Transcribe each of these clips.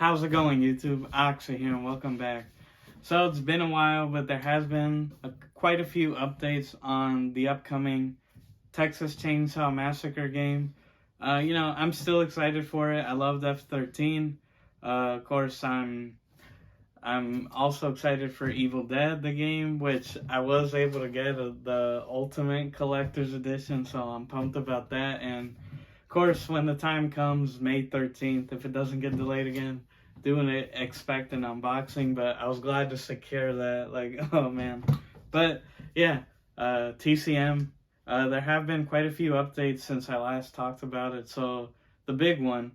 How's it going, YouTube? Oxa here, and welcome back. So it's been a while, but there has been quite a few updates on the upcoming Texas Chainsaw Massacre game. I'm still excited for it. I loved F13. Of course, I'm also excited for Evil Dead, the game, which I was able to get the Ultimate Collector's Edition, so I'm pumped about that. And of course, when the time comes, May 13th, if it doesn't get delayed again, doing it, expect an unboxing, but I was glad to secure that. Like, oh man. But yeah, TCM, there have been quite a few updates since I last talked about it. So the big one,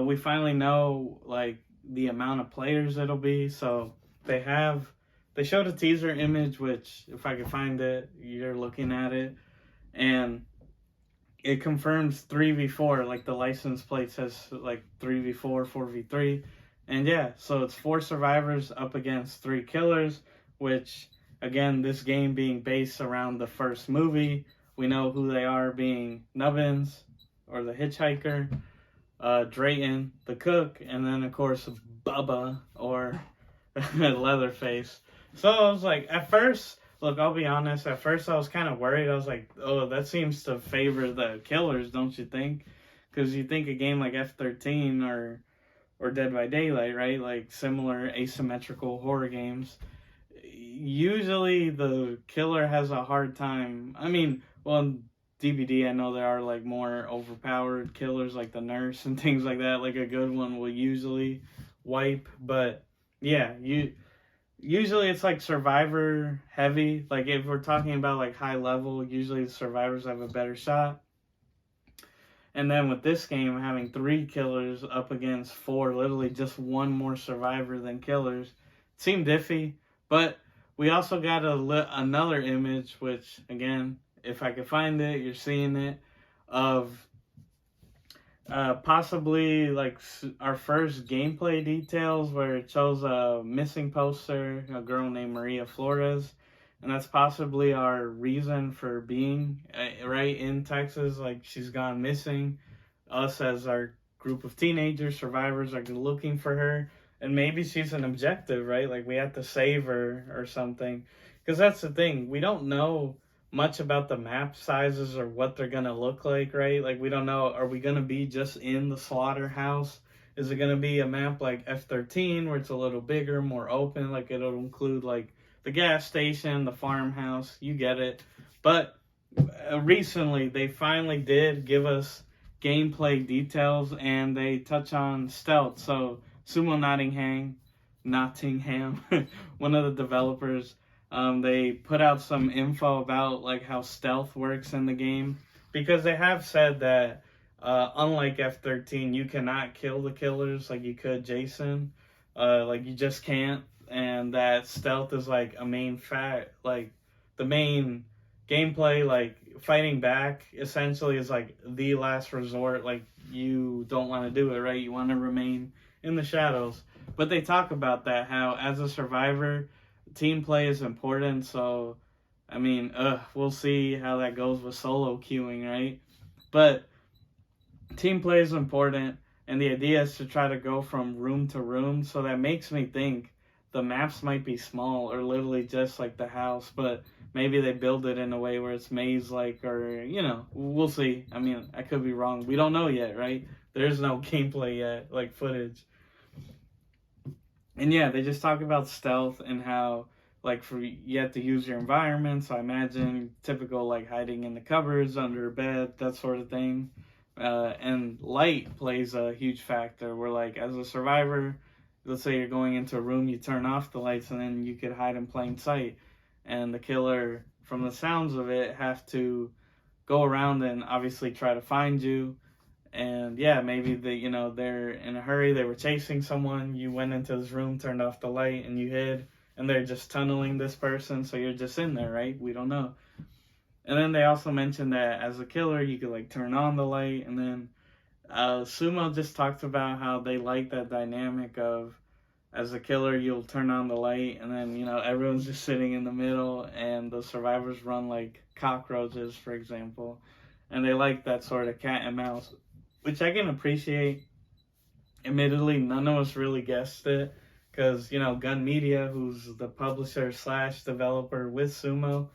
we finally know like the amount of players it'll be. So they showed a teaser image, which if I could find it, you're looking at it, and it confirms 3v4, like the license plate says like 3v4, 4v3. And yeah, so it's 4 survivors up against 3 killers, which again, this game being based around the first movie, we know who they are, being Nubbins, or the hitchhiker, Drayton, the cook, and then of course Bubba, or Leatherface. So I was like, at first, look, I'll be honest, at first I was kind of worried. I was like, oh, that seems to favor the killers, don't you think? Because you think a game like F13 or Dead by Daylight, right? Like similar asymmetrical horror games, usually the killer has a hard time. I mean, well, in DBD, I know there are like more overpowered killers, like the nurse and things like that. Like a good one will usually wipe, but yeah, usually it's like survivor heavy. Like if we're talking about like high level, usually the survivors have a better shot. And then with this game, having 3 killers up against 4, literally just one more survivor than killers, seemed iffy. But we also got another image, which, again, if I could find it, you're seeing it, of possibly like our first gameplay details, where it shows a missing poster, a girl named Maria Flores. And that's possibly our reason for being right in Texas. Like, she's gone missing. Us as our group of teenagers, survivors, are looking for her. And maybe she's an objective, right? Like, we have to save her or something. Because that's the thing. We don't know much about the map sizes or what they're going to look like, right? Like, we don't know. Are we going to be just in the slaughterhouse? Is it going to be a map like F13 where it's a little bigger, more open? Like, it'll include, like, the gas station, the farmhouse, you get it. But recently, they finally did give us gameplay details, and they touch on stealth. So Sumo Nottingham, one of the developers, they put out some info about like how stealth works in the game, because they have said that unlike F13, you cannot kill the killers like you could Jason. Like, you just can't. And that stealth is like a main fact, like the main gameplay, like fighting back essentially is like the last resort. Like, you don't want to do it, right? You want to remain in the shadows. But they talk about that, how as a survivor, team play is important. So I mean, we'll see how that goes with solo queuing, right? But team play is important, and the idea is to try to go from room to room. So that makes me think the maps might be small, or literally just like the house, but maybe they build it in a way where it's maze-like, or, we'll see. I mean, I could be wrong. We don't know yet, right? There's no gameplay yet, like footage. And yeah, they just talk about stealth and how, like, you have to use your environment. So I imagine typical, like, hiding in the cupboards, under a bed, that sort of thing. And light plays a huge factor, where, like, as a survivor, let's say you're going into a room, you turn off the lights, and then you could hide in plain sight. And the killer, from the sounds of it, have to go around and obviously try to find you. And yeah, maybe they're in a hurry, they were chasing someone, you went into this room, turned off the light, and you hid, and they're just tunneling this person, so you're just in there, right? We don't know. And then they also mentioned that as a killer, you could like turn on the light, and then Sumo just talked about how they like that dynamic of, as a killer, you'll turn on the light, and then, everyone's just sitting in the middle, and the survivors run like cockroaches, for example. And they like that sort of cat and mouse, which I can appreciate. admittedly, none of us really guessed it because, you know, Gun Media, who's the publisher slash developer with Sumo,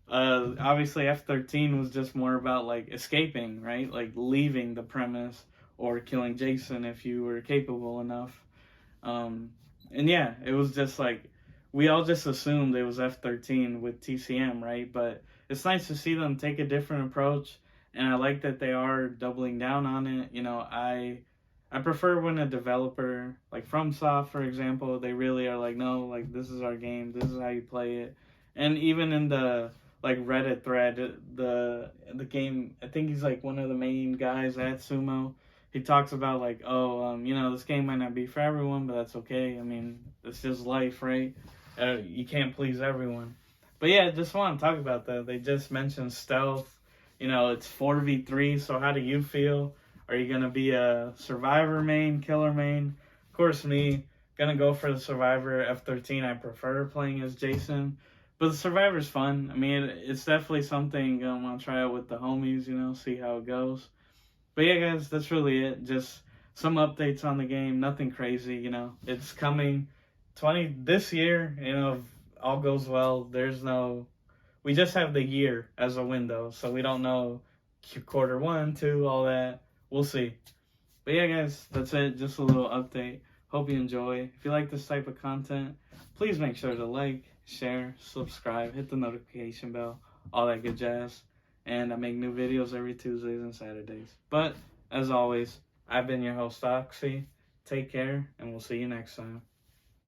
obviously F-13 was just more about like escaping, right? Like leaving the premise or killing Jason if you were capable enough. And yeah, it was just like we all just assumed it was F-13 with TCM, right? But it's nice to see them take a different approach, and I like that they are doubling down on it. You know, I prefer when a developer like FromSoft, for example, they really are like, no, like this is our game, this is how you play it. And even in the like Reddit thread, the game, I think he's like one of the main guys at Sumo. He talks about like, oh, you know, this game might not be for everyone, but that's okay. I mean, it's just life, right? You can't please everyone. But yeah, just want to talk about that. They just mentioned stealth. You know, it's 4v3, so how do you feel? Are you gonna be a survivor main, killer main? Of course, me gonna go for the survivor. F-13, I prefer playing as Jason, but the survivor's fun. I mean, it's definitely something I want to try out with the homies. You know, see how it goes. But yeah, guys, that's really it. Just some updates on the game. Nothing crazy. You know, it's coming this year. You know, if all goes well. There's no. We just have the year as a window, so we don't know quarter 1, 2, all that. We'll see. But yeah, guys, that's it. Just a little update. Hope you enjoy. If you like this type of content, please make sure to like, share, subscribe, hit the notification bell, all that good jazz. And I make new videos every Tuesdays and Saturdays. But as always, I've been your host, Oxy. Take care, and we'll see you next time.